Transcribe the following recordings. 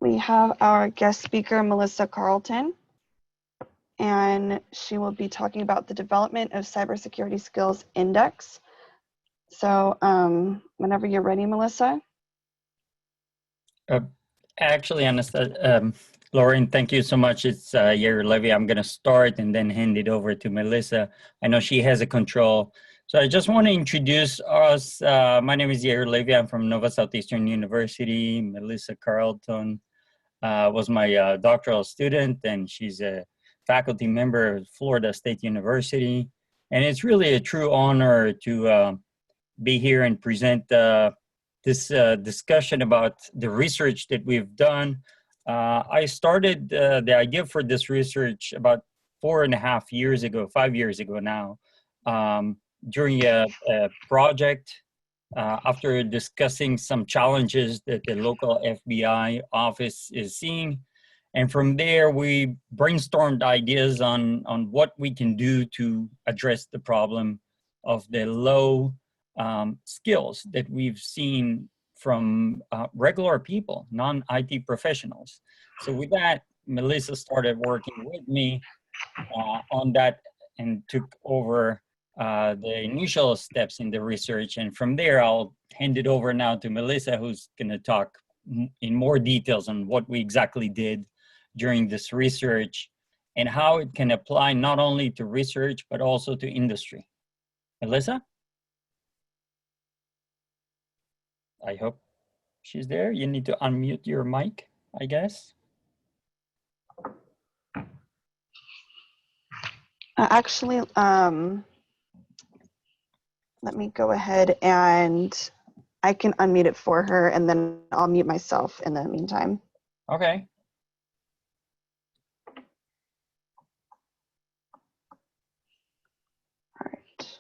we have our guest speaker, Melissa Carlton, and she will be talking about the development of Cybersecurity Skills Index. So whenever you're ready, Melissa. Actually, Lauren, thank you so much. It's Yair Levy. I'm going to start and then hand it over to Melissa. I know she has a control. So I just want to introduce us. My name is Yair Levy. I'm from Southeastern University. Melissa Carlton was my doctoral student, and she's a faculty member at Florida State University. And it's really a true honor to be here and present this discussion about the research that we've done. I started the idea for this research about 5 years ago now, during a project after discussing some challenges that the local FBI office is seeing. And from there, we brainstormed ideas on what we can do to address the problem of the low skills that we've seen from regular people, non-IT professionals. So with that, Melissa started working with me on that and took over the initial steps in the research. And from there, I'll hand it over now to Melissa, who's going to talk in more details on what we exactly did during this research and how it can apply not only to research, but also to industry. Melissa? I hope she's there. You need to unmute your mic, I guess. Actually, let me go ahead and I can unmute it for her, and then I'll mute myself in the meantime. Okay. All right.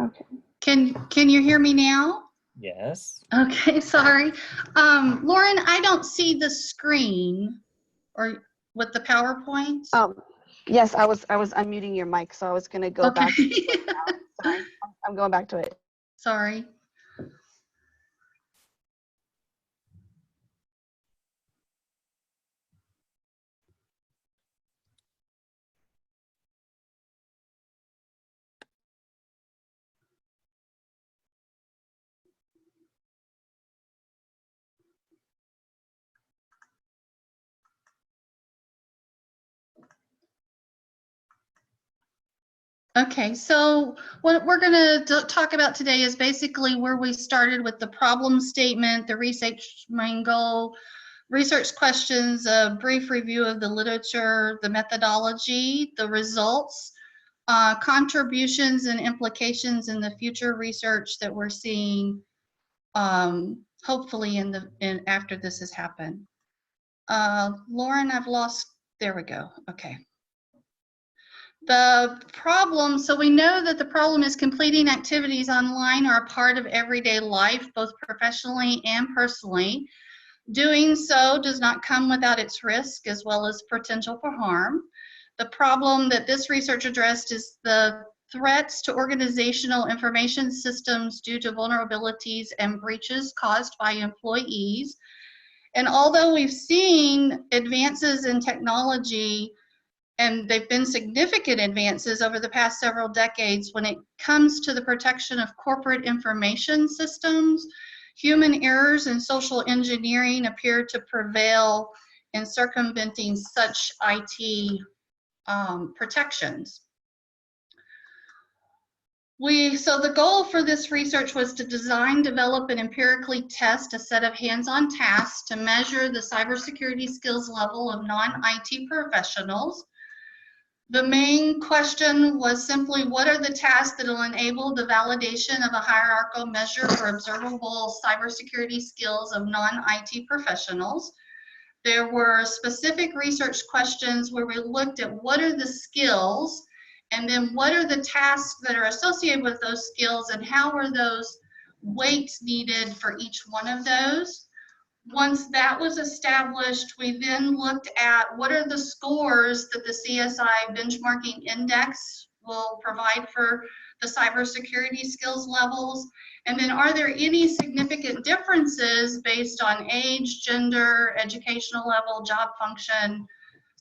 Okay. Can you hear me now? Yes. Okay, sorry. Lauren, I don't see the screen or with the PowerPoint. Yes, I was unmuting your mic, so I was going to go back to it now. Sorry, I'm going back to it. Sorry. Okay, so what we're going to talk about today is basically where we started with the problem statement, the research main goal, research questions, a brief review of the literature, the methodology, the results, contributions and implications in the future research that we're seeing, hopefully after this has happened. Lauren, I've lost, there we go, okay. The problem, so we know that the problem is completing activities online are a part of everyday life, both professionally and personally. Doing so does not come without its risk as well as potential for harm. The problem that this research addressed is the threats to organizational information systems due to vulnerabilities and breaches caused by employees. And although we've seen advances in technology, and they've been significant advances over the past several decades when it comes to the protection of corporate information systems, human errors and social engineering appear to prevail in circumventing such IT protections. So the goal for this research was to design, develop, and empirically test a set of hands-on tasks to measure the cybersecurity skills level of non-IT professionals. The main question was simply, what are the tasks that will enable the validation of a hierarchical measure for observable cybersecurity skills of non-IT professionals? There were specific research questions where we looked at what are the skills, and then what are the tasks that are associated with those skills, and how are those weights needed for each one of those? Once that was established, we then looked at what are the scores that the CSI benchmarking index will provide for the cybersecurity skills levels, and then are there any significant differences based on age, gender, educational level, job function,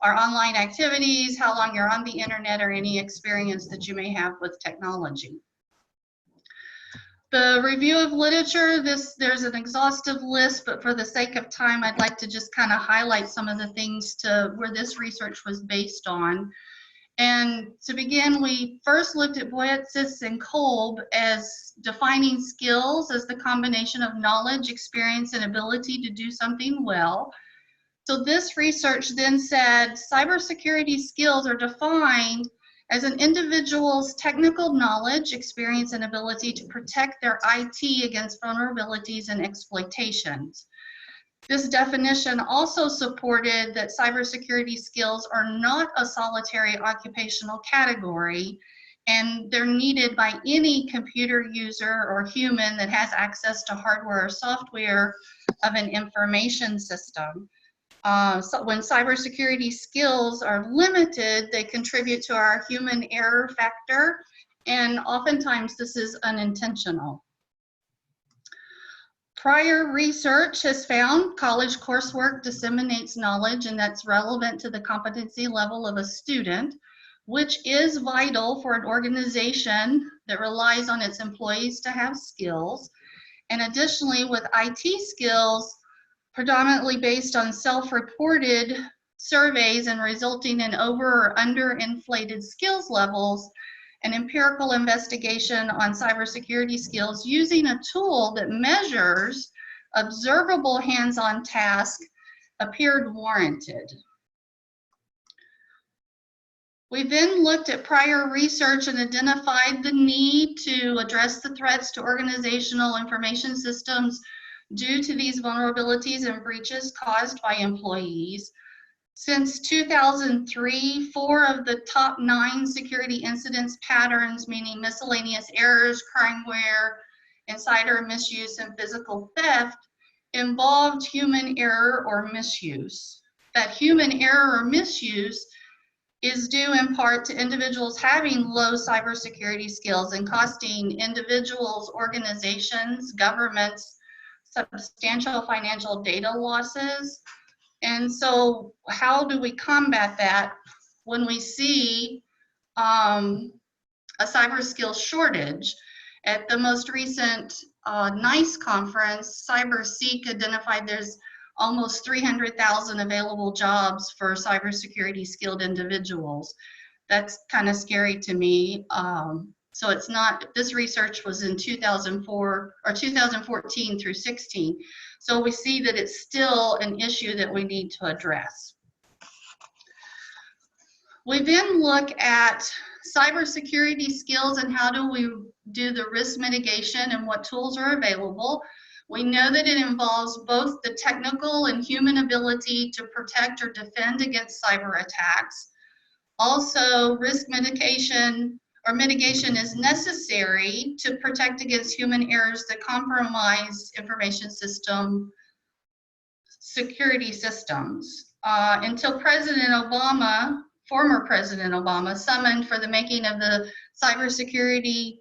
or online activities, how long you're on the internet, or any experience that you may have with technology. The review of literature, there's an exhaustive list, but for the sake of time, I'd like to just kind of highlight some of the things to where this research was based on. And to begin, we first looked at Boyatzis and Kolb as defining skills as the combination of knowledge, experience, and ability to do something well. So this research then said cybersecurity skills are defined as an individual's technical knowledge, experience, and ability to protect their IT against vulnerabilities and exploitations. This definition also supported that cybersecurity skills are not a solitary occupational category, and they're needed by any computer user or human that has access to hardware or software of an information system. So when cybersecurity skills are limited, they contribute to our human error factor, and oftentimes this is unintentional. Prior research has found college coursework disseminates knowledge, and that's relevant to the competency level of a student, which is vital for an organization that relies on its employees to have skills. And additionally, with IT skills, predominantly based on self-reported surveys and resulting in over or underinflated skills levels, an empirical investigation on cybersecurity skills using a tool that measures observable hands-on tasks appeared warranted. We then looked at prior research and identified the need to address the threats to organizational information systems due to these vulnerabilities and breaches caused by employees. Since 2003, 4 of the top 9 security incidents patterns, meaning miscellaneous errors, crimeware, insider misuse, and physical theft, involved human error or misuse. That human error or misuse is due in part to individuals having low cybersecurity skills and costing individuals, organizations, governments substantial financial data losses. And so how do we combat that when we see a cyber skills shortage? At the most recent NICE conference, CyberSeek identified there's almost 300,000 available jobs for cybersecurity skilled individuals. That's kind of scary to me. So it's not, this research was in 2004 or 2014 through 16. So we see that it's still an issue that we need to address. We then look at cybersecurity skills and how do we do the risk mitigation and what tools are available. We know that it involves both the technical and human ability to protect or defend against cyber attacks. Also, risk mitigation is necessary to protect against human errors that compromise information system security systems. Until President Obama, former President Obama, summoned for the making of the cybersecurity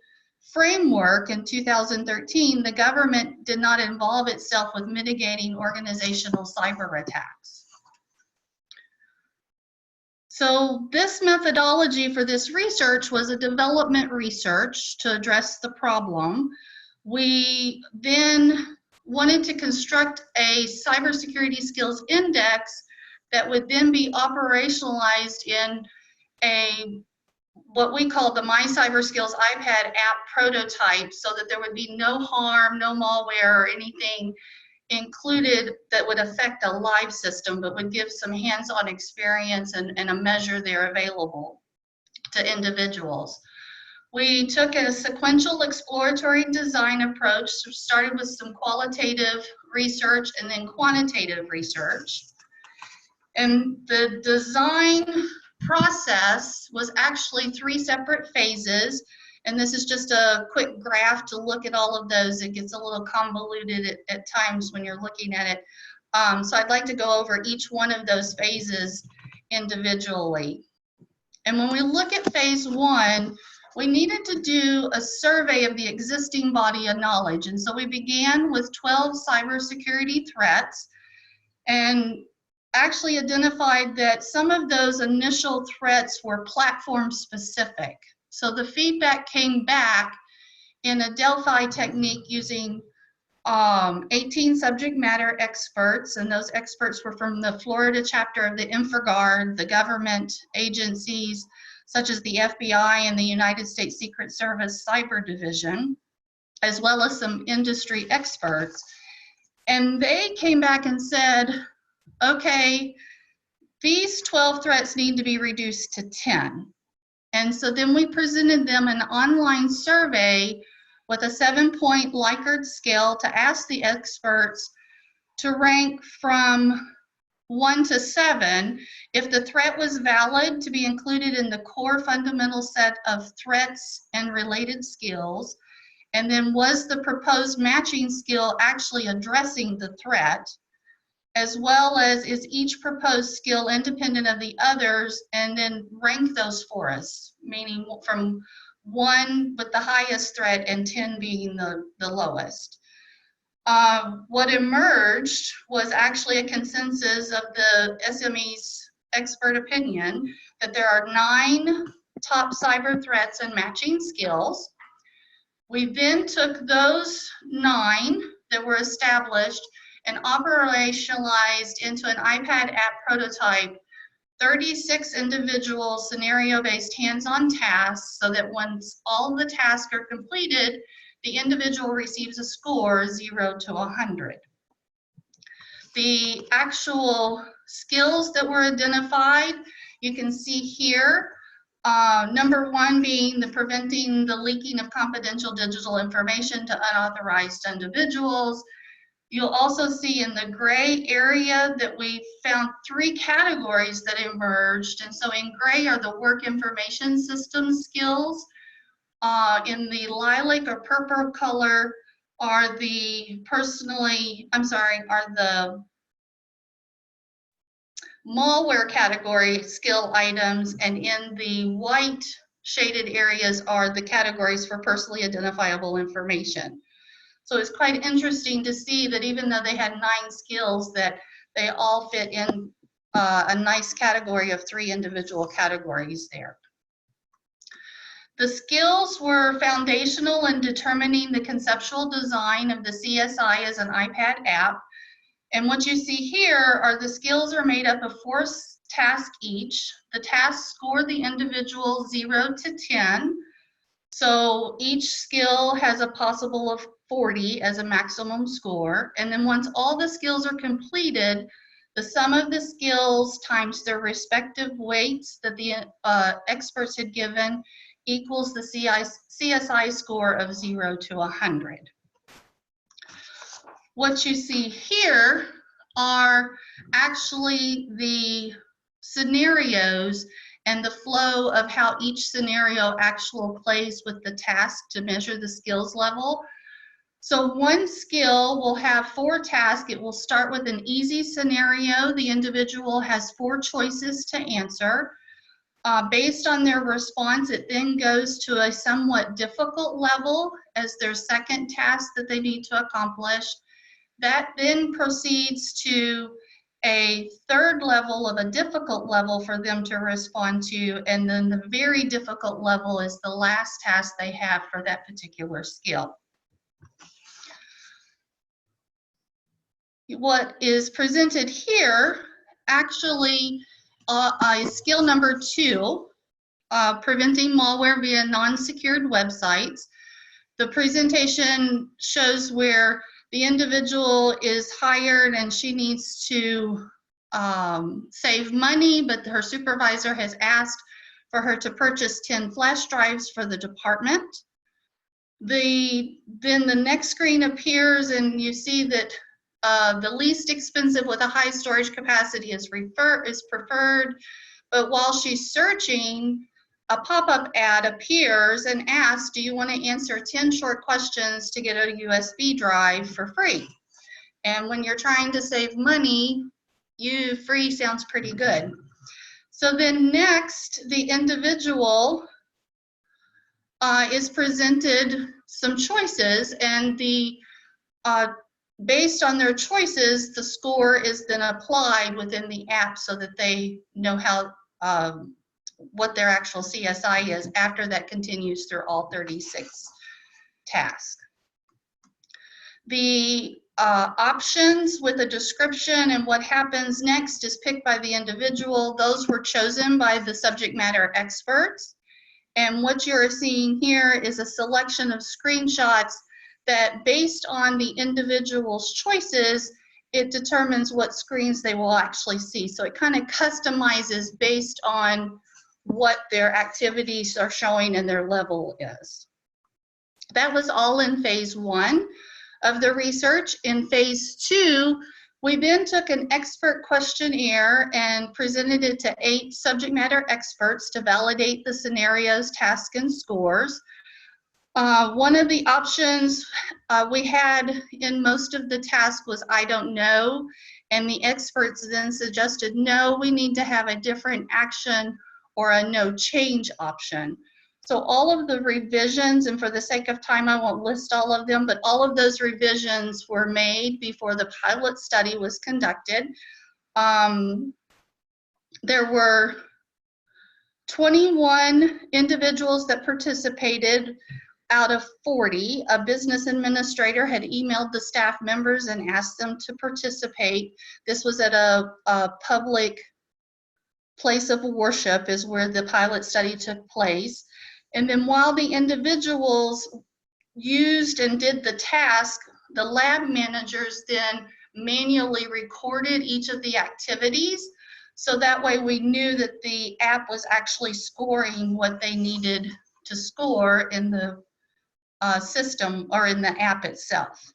framework in 2013, the government did not involve itself with mitigating organizational cyber attacks. So this methodology for this research was a development research to address the problem. We then wanted to construct a cybersecurity skills index that would then be operationalized in a what we call the My Cyber Skills iPad app prototype, so that there would be no harm, no malware or anything included that would affect a live system, but would give some hands-on experience and a measure there available to individuals. We took a sequential exploratory design approach, so started with some qualitative research and then quantitative research. And the design process was actually 3 separate phases. And this is just a quick graph to look at all of those. It gets a little convoluted at times when you're looking at it. So I'd like to go over each one of those phases individually. And when we look at phase one, we needed to do a survey of the existing body of knowledge. And so we began with 12 cybersecurity threats and actually identified that some of those initial threats were platform specific. So the feedback came back in a Delphi technique using 18 subject matter experts, and those experts were from the Florida chapter of the InfraGard, the government agencies such as the FBI and the United States Secret Service Cyber Division, as well as some industry experts. And they came back and said, okay, these 12 threats need to be reduced to 10. And so then we presented them an online survey with a 7-point Likert scale to ask the experts to rank from 1 to 7 if the threat was valid to be included in the core fundamental set of threats and related skills, and then was the proposed matching skill actually addressing the threat, as well as is each proposed skill independent of the others, and then rank those for us, meaning from 1 with the highest threat and 10 being the lowest. What emerged was actually a consensus of the SME's expert opinion that there are 9 top cyber threats and matching skills. We then took those 9 that were established and operationalized into an iPad app prototype 36 individual scenario-based hands-on tasks, so that once all the tasks are completed, the individual receives a score 0 to 100. The actual skills that were identified, you can see here. Number 1 being the preventing the leaking of confidential digital information to unauthorized individuals. You'll also see in the gray area that we found 3 categories that emerged. And so in gray are the work information system skills. In the lilac or purple color are the malware category skill items, and in the white shaded areas are the categories for personally identifiable information. So it's quite interesting to see that even though they had 9 skills, that they all fit in a nice category of 3 individual categories there. The skills were foundational in determining the conceptual design of the CSI as an iPad app. And what you see here are the skills are made up of 4 tasks each. The tasks score the individual 0 to 10. So each skill has a possible of 40 as a maximum score. And then once all the skills are completed, the sum of the skills times their respective weights that the experts had given equals the CSI score of 0 to 100. What you see here are actually the scenarios and the flow of how each scenario actually plays with the task to measure the skills level. So one skill will have 4 tasks. It will start with an easy scenario. The individual has 4 choices to answer. Based on their response, it then goes to a somewhat difficult level as their second task that they need to accomplish. That then proceeds to a third level of a difficult level for them to respond to, and then the very difficult level is the last task they have for that particular skill. What is presented here actually is skill number 2, preventing malware via non-secured websites. The presentation shows where the individual is hired and she needs to save money, but her supervisor has asked for her to purchase 10 flash drives for the department. Then the next screen appears and you see that the least expensive with a high storage capacity is preferred, but while she's searching, a pop-up ad appears and asks, do you want to answer 10 short questions to get a USB drive for free? And when you're trying to save money, free sounds pretty good. So then next, the individual is presented some choices, and based on their choices, the score is then applied within the app so that they know how what their actual CSI is after that continues through all 36 tasks. The options with a description and what happens next is picked by the individual. Those were chosen by the subject matter experts. And what you're seeing here is a selection of screenshots that, based on the individual's choices, it determines what screens they will actually see. So it kind of customizes based on what their activities are showing and their level is. That was all in phase 1 of the research. In phase 2, we then took an expert questionnaire and presented it to 8 subject matter experts to validate the scenarios, tasks, and scores. One of the options we had in most of the tasks was I don't know, and the experts then suggested, no, we need to have a different action or a no change option. So all of the revisions, and for the sake of time, I won't list all of them, but all of those revisions were made before the pilot study was conducted. There were 21 individuals that participated out of 40. A business administrator had emailed the staff members and asked them to participate. This was at a public place of worship is where the pilot study took place. And then while the individuals used and did the task, the lab managers then manually recorded each of the activities. So that way we knew that the app was actually scoring what they needed to score in the system or in the app itself.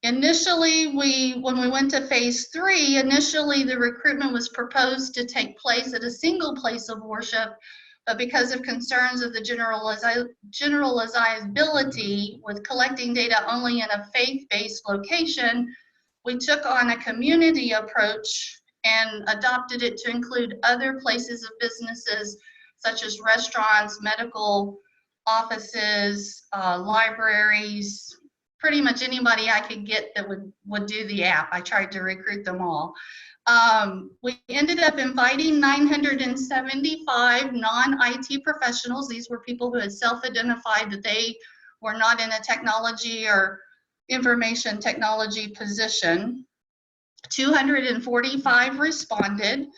Initially, when we went to phase 3, initially the recruitment was proposed to take place at a single place of worship, but because of concerns of the generalizability with collecting data only in a faith-based location, we took on a community approach and adopted it to include other places of businesses such as restaurants, medical offices, libraries, pretty much anybody I could get that would do the app. I tried to recruit them all. We ended up inviting 975 non-IT professionals. These were people who had self-identified that they were not in a technology or information technology position. 245 responded,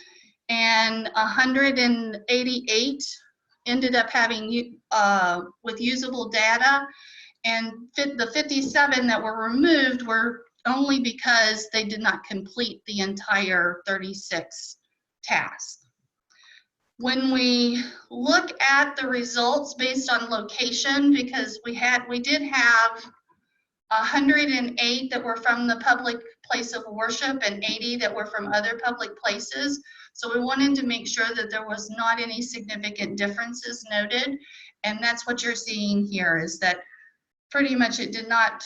and 188 ended up having with usable data. And the 57 that were removed were only because they did not complete the entire 36 tasks. When we look at the results based on location, because we did have 108 that were from the public place of worship and 80 that were from other public places. So we wanted to make sure that there was not any significant differences noted. And that's what you're seeing here, is that pretty much it did not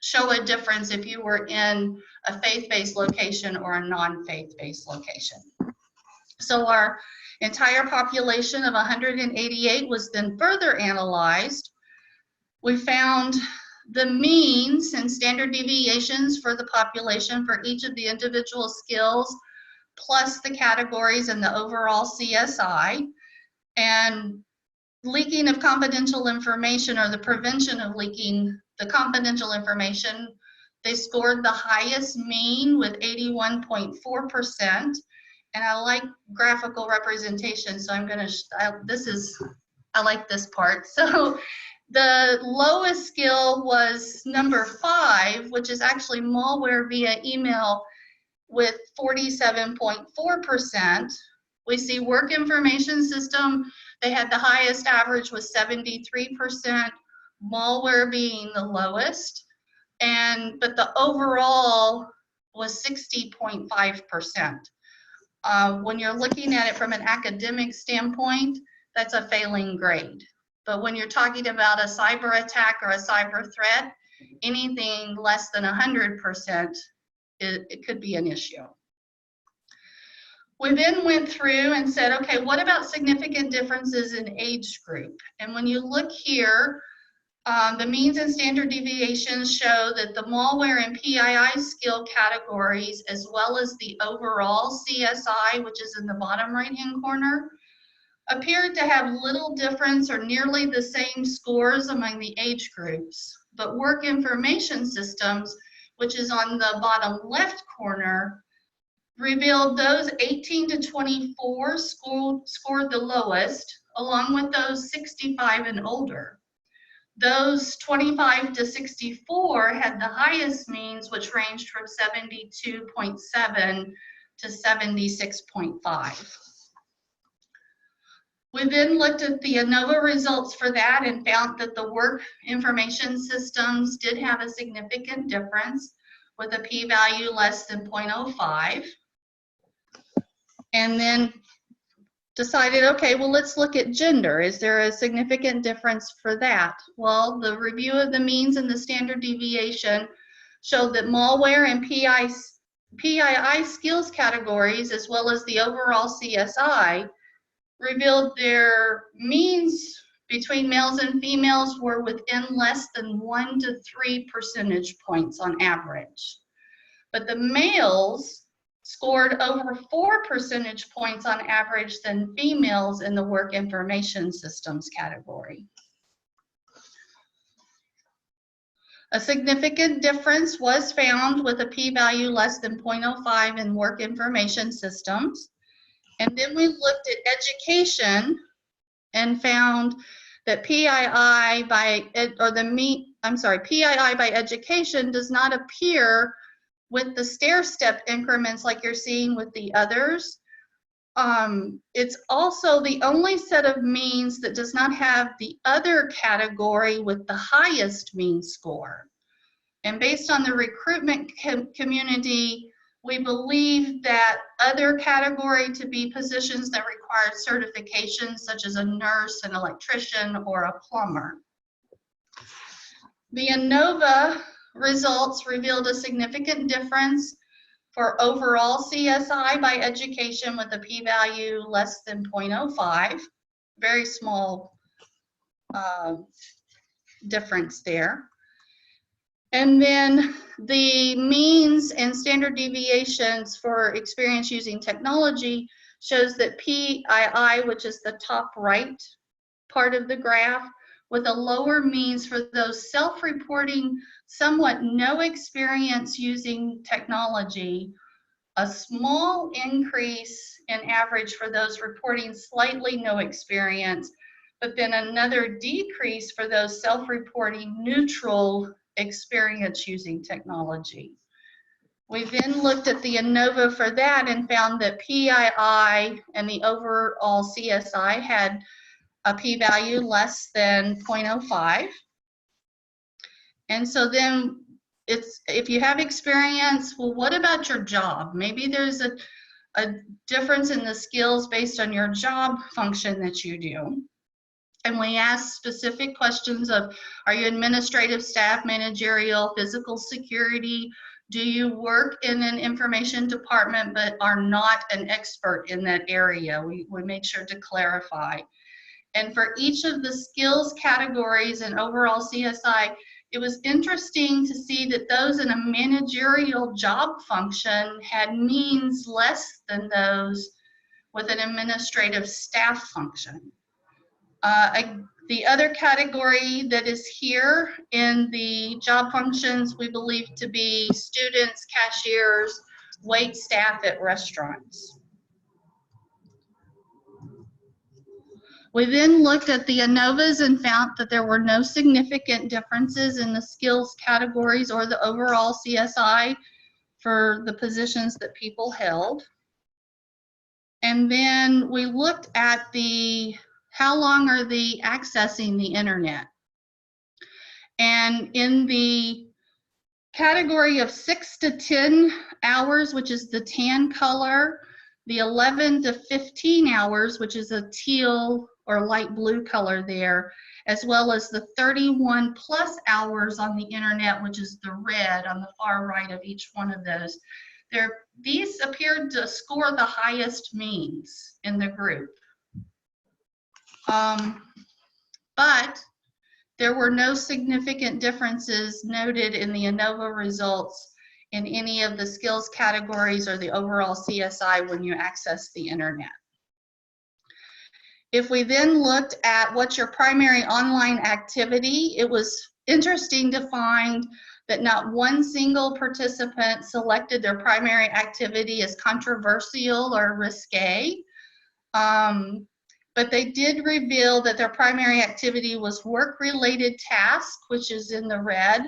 show a difference if you were in a faith-based location or a non-faith-based location. So our entire population of 188 was then further analyzed. We found the means and standard deviations for the population for each of the individual skills, plus the categories and the overall CSI. And leaking of confidential information, or the prevention of leaking the confidential information, they scored the highest mean with 81.4%. And I like graphical representation, so I'm gonna, I like this part. So the lowest skill was number 5, which is actually malware via email, with 47.4%. We see work information system, they had the highest average was 73%, malware being the lowest, but the overall was 60.5%. When you're looking at it from an academic standpoint, that's a failing grade. But when you're talking about a cyber attack or a cyber threat, anything less than 100%, it could be an issue. We then went through and said, okay, what about significant differences in age group? And when you look here, the means and standard deviations show that the malware and PII skill categories, as well as the overall CSI, which is in the bottom right-hand corner, appeared to have little difference or nearly the same scores among the age groups. But work information systems, which is on the bottom left corner, revealed those 18 to 24 scored the lowest, along with those 65 and older. Those 25 to 64 had the highest means, which ranged from 72.7 to 76.5. We then looked at the ANOVA results for that and found that the work information systems did have a significant difference with a p-value less than 0.05. And then decided, okay, well, let's look at gender. Is there a significant difference for that? Well, the review of the means and the standard deviation showed that malware and PII skills categories, as well as the overall CSI, revealed their means between males and females were within less than 1 to 3 percentage points on average. But the males scored over 4 percentage points on average than females in the work information systems category. A significant difference was found with a p-value less than 0.05 in work information systems. And then we looked at education and found that PII by education does not appear with the stair-step increments like you're seeing with the others. It's also the only set of means that does not have the other category with the highest mean score. And based on the recruitment community, we believe that other category to be positions that require certifications such as a nurse, an electrician, or a plumber. The ANOVA results revealed a significant difference for overall CSI by education with a p-value less than 0.05. Very small difference there. And then the means and standard deviations for experience using technology shows that PII, which is the top right part of the graph, with a lower means for those self-reporting somewhat no experience using technology, a small increase in average for those reporting slightly no experience, but then another decrease for those self-reporting neutral experience using technology. We then looked at the ANOVA for that and found that PII and the overall CSI had a p-value less than 0.05. And so then it's, if you have experience, well, what about your job? Maybe there's a difference in the skills based on your job function that you do. And we asked specific questions of, are you administrative staff, managerial, physical security? Do you work in an information department but are not an expert in that area? We made sure to clarify. And for each of the skills categories and overall CSI, it was interesting to see that those in a managerial job function had means less than those with an administrative staff function. The other category that is here in the job functions we believe to be students, cashiers, wait staff at restaurants. We then looked at the ANOVAs and found that there were no significant differences in the skills categories or the overall CSI for the positions that people held. And then we looked at the how long are they accessing the internet? And in the category of 6 to 10 hours, which is the tan color, the 11 to 15 hours, which is a teal or light blue color there, as well as the 31 plus hours on the internet, which is the red on the far right of each one of those. These appeared to score the highest means in the group. But there were no significant differences noted in the ANOVA results in any of the skills categories or the overall CSI when you access the internet. If we then looked at what's your primary online activity, it was interesting to find that not one single participant selected their primary activity as controversial or risque. But they did reveal that their primary activity was work-related tasks, which is in the red,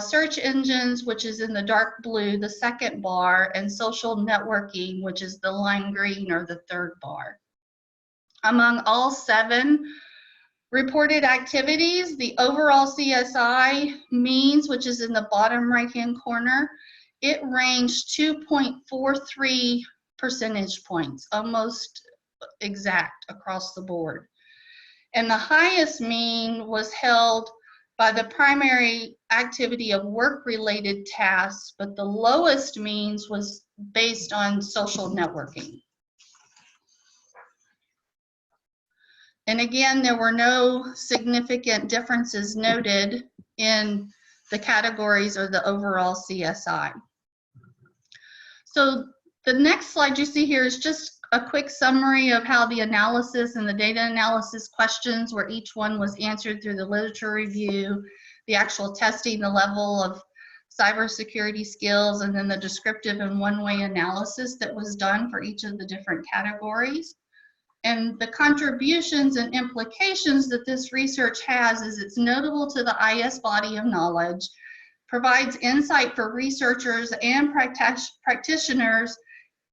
search engines, which is in the dark blue, the second bar, and social networking, which is the lime green or the third bar. Among all 7 reported activities, the overall CSI means, which is in the bottom right-hand corner, it ranged 2.43 percentage points, almost exact across the board. And the highest mean was held by the primary activity of work-related tasks, but the lowest means was based on social networking. And again, there were no significant differences noted in the categories or the overall CSI. So the next slide you see here is just a quick summary of how the analysis and the data analysis questions, where each one was answered through the literature review, the actual testing, the level of cybersecurity skills, and then the descriptive and one-way analysis that was done for each of the different categories. And the contributions and implications that this research has is it's notable to the IS body of knowledge, provides insight for researchers and practitioners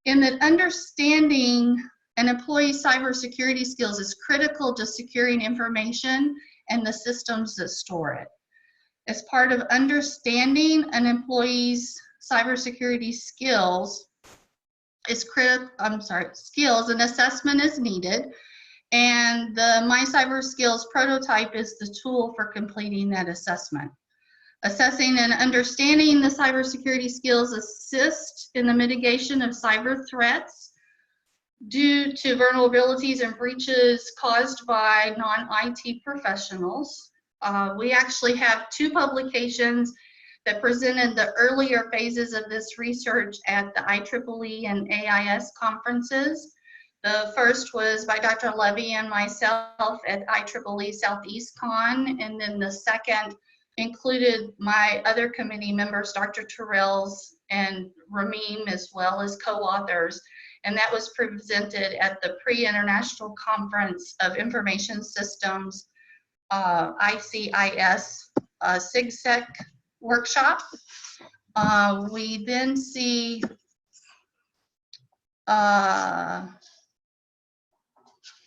in that understanding an employee's cybersecurity skills is critical to securing information and the systems that store it. As part of understanding an employee's cybersecurity skills, skills, an assessment is needed, and the My Cyber Skills prototype is the tool for completing that assessment. Assessing and understanding the cybersecurity skills assist in the mitigation of cyber threats due to vulnerabilities and breaches caused by non-IT professionals. We actually have 2 publications that presented the earlier phases of this research at the IEEE and AIS conferences. The first was by Dr. Levy and myself at IEEE Southeastern, and then the second included my other committee members, Dr. Terrell's and Ramim, as well as co-authors, and that was presented at the Pre-International Conference of Information Systems, ICIS, SIGSEC workshop. We then see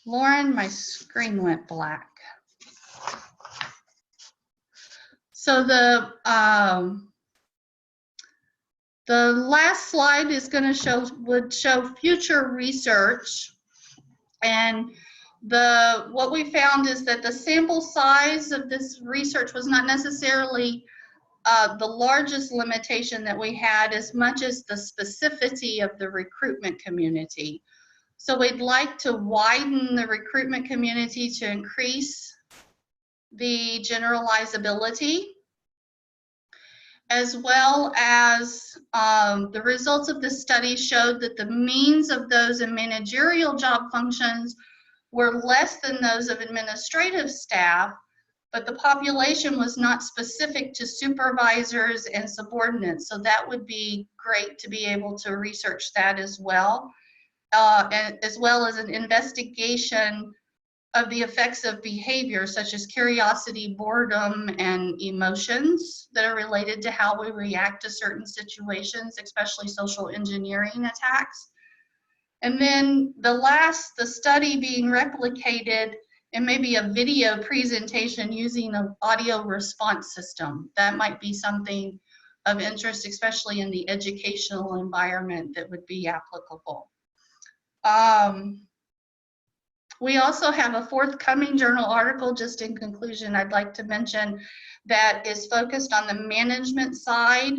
Lauren, my screen went black. So the last slide is going to would show future research, and what we found is that the sample size of this research was not necessarily the largest limitation that we had, as much as the specificity of the recruitment community. So we'd like to widen the recruitment community to increase the generalizability, as well as the results of this study showed that the means of those in managerial job functions were less than those of administrative staff, but the population was not specific to supervisors and subordinates. So that would be great to be able to research that as well, and as well as an investigation of the effects of behavior such as curiosity, boredom, and emotions that are related to how we react to certain situations, especially social engineering attacks. And then the study being replicated in maybe a video presentation using an audio response system. That might be something of interest, especially in the educational environment, that would be applicable. We also have a forthcoming journal article, just in conclusion, I'd like to mention, that is focused on the management side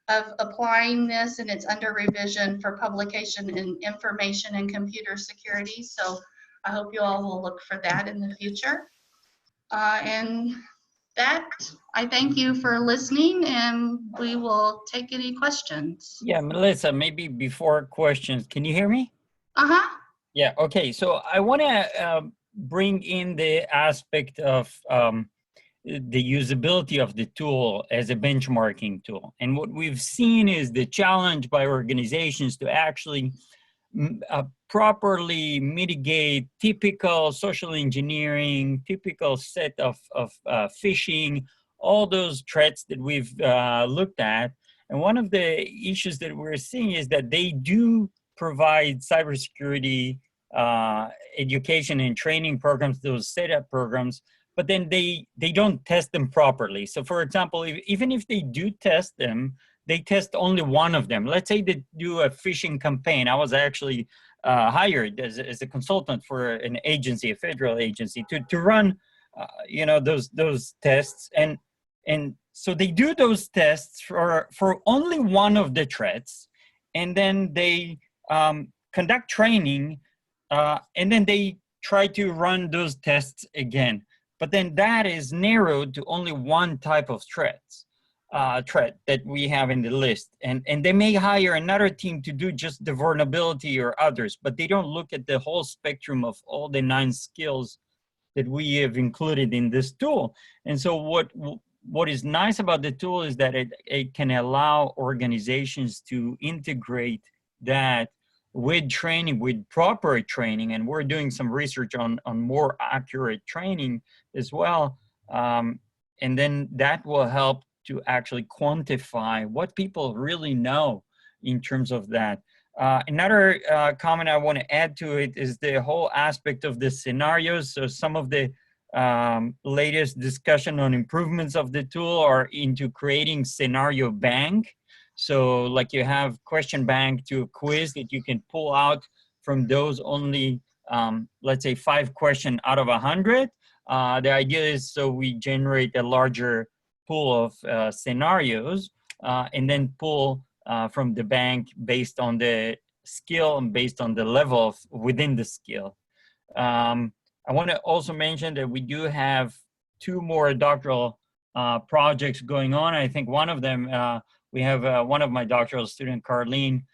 of applying this, and it's under revision for publication in Information and Computer Security. So I hope you all will look for that in the future. And that, I thank you for listening, and we will take any questions. Yeah, Melissa, maybe before questions, can you hear me? Uh-huh. Yeah, okay. So I want to bring in the aspect of the usability of the tool as a benchmarking tool. And what we've seen is the challenge by organizations to actually properly mitigate typical social engineering, typical set of phishing, all those threats that we've looked at. And one of the issues that we're seeing is that they do provide cybersecurity education and training programs, those setup programs, but then they don't test them properly. So for example, even if they do test them, they test only one of them. Let's say they do a phishing campaign. I was actually hired as a consultant for an agency, a federal agency, to run you know, those tests. And so they do those tests for only one of the threats, and then they conduct training, and then they try to run those tests again. But then that is narrowed to only one type of threat that we have in the list. And they may hire another team to do just the vulnerability or others, but they don't look at the whole spectrum of all the 9 skills that we have included in this tool. And so what is nice about the tool is that it can allow organizations to integrate that with training, with proper training, and we're doing some research on more accurate training as well. And then that will help to actually quantify what people really know in terms of that. Another comment I want to add to it is the whole aspect of the scenarios. So some of the latest discussion on improvements of the tool are into creating scenario bank. So like you have question bank to a quiz that you can pull out from those only, let's say 5 questions out of 100. The idea is so we generate a larger pool of scenarios and then pull from the bank based on the skill and based on the level of within the skill. I want to also mention that we do have 2 more doctoral projects going on. I think one of them, we have one of my doctoral student, Carlton,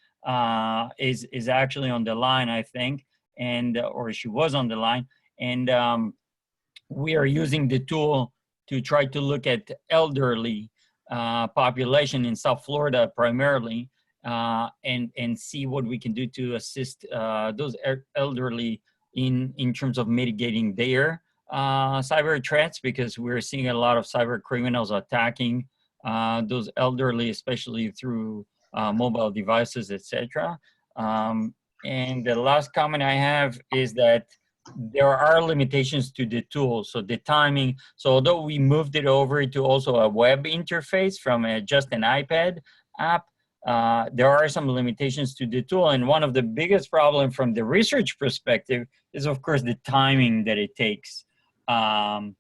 is actually on the line, I think, and or she was on the line. And we are using the tool to try to look at elderly population in South Florida primarily, and see what we can do to assist those elderly in terms of mitigating their cyber threats, because we're seeing a lot of cyber criminals attacking those elderly, especially through mobile devices, etc. And the last comment I have is that there are limitations to the tool. So the timing, so although we moved it over to also a web interface from just an iPad app, there are some limitations to the tool. And one of the biggest problems from the research perspective is, of course, the timing that it takes to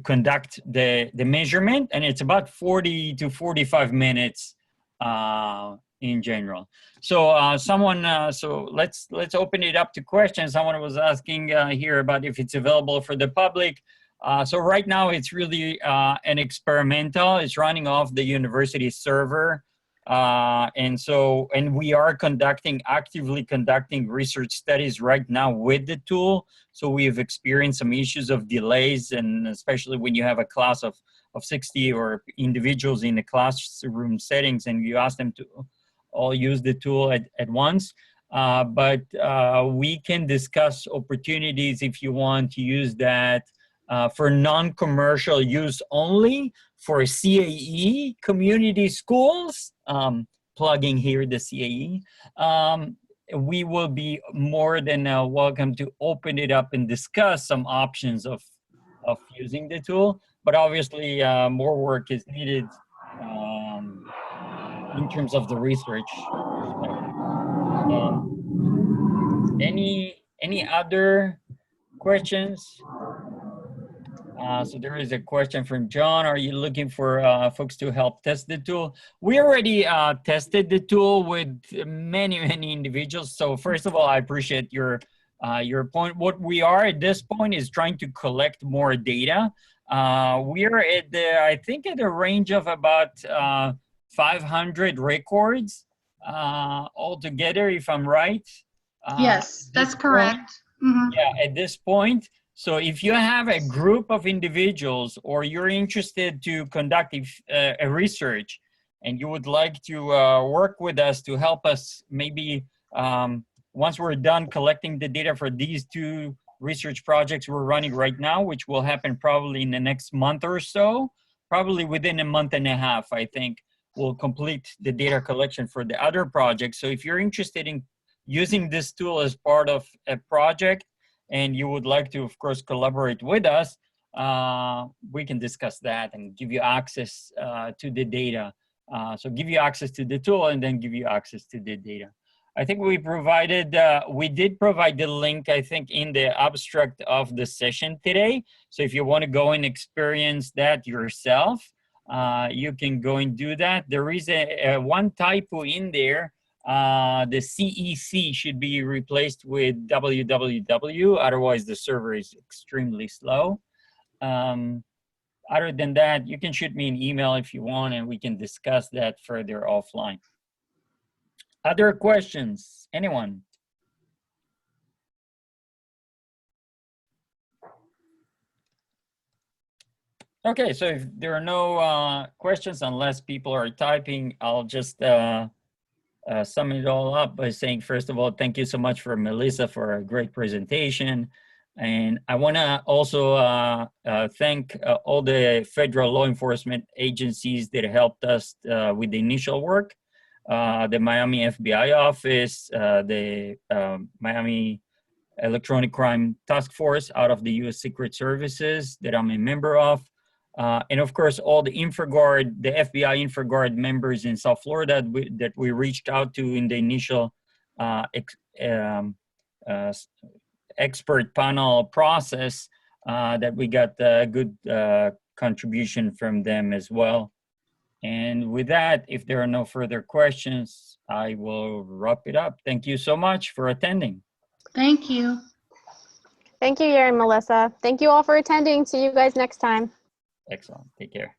conduct the measurement. And it's about 40 to 45 minutes in general. So so let's open it up to questions. Someone was asking here about if it's available for the public. So right now it's really an experimental. It's running off the university server. And we are actively conducting research studies right now with the tool. So we've experienced some issues of delays, and especially when you have a class of 60 or individuals in the classroom settings and you ask them to all use the tool at once. But we can discuss opportunities if you want to use that for non-commercial use only for CAE community schools, plugging here the CAE. We will be more than welcome to open it up and discuss some options of using the tool. But obviously more work is needed in terms of the research. Any other questions? So there is a question from John. Are you looking for folks to help test the tool? We already tested the tool with many individuals. So first of all, I appreciate your point. What we are at this point is trying to collect more data. We are at I think at a range of about 500 records altogether, if I'm right. Yes, that's correct. Yeah, at this point. So if you have a group of individuals or you're interested to conduct a research and you would like to work with us to help us maybe once we're done collecting the data for these 2 research projects we're running right now, which will happen probably in the next month or so, probably within a month and a half, I think, we'll complete the data collection for the other projects. So if you're interested in using this tool as part of a project, and you would like to, of course, collaborate with us, we can discuss that and give you access to the data. So give you access to the tool and then give you access to the data. I think we provided, we did provide the link, I think, in the abstract of the session today. So if you want to go and experience that yourself, you can go and do that. There is one typo in there. The CEC should be replaced with www, otherwise the server is extremely slow. Other than that, you can shoot me an email if you want and we can discuss that further offline. Other questions? Anyone? Okay, so if there are no questions, unless people are typing, I'll just sum it all up by saying, first of all, thank you so much for Melissa for a great presentation. And I want to also thank all the federal law enforcement agencies that helped us with the initial work. The Miami FBI office, the Miami Electronic Crime Task Force out of the U.S. Secret Services that I'm a member of. And of course, all the InfraGard, the FBI InfraGard members in South Florida that we reached out to in the initial expert panel process, that we got a good contribution from them as well. And with that, if there are no further questions, I will wrap it up. Thank you so much for attending. Thank you. Thank you, Yair and Melissa. Thank you all for attending. See you guys next time. Excellent. Take care.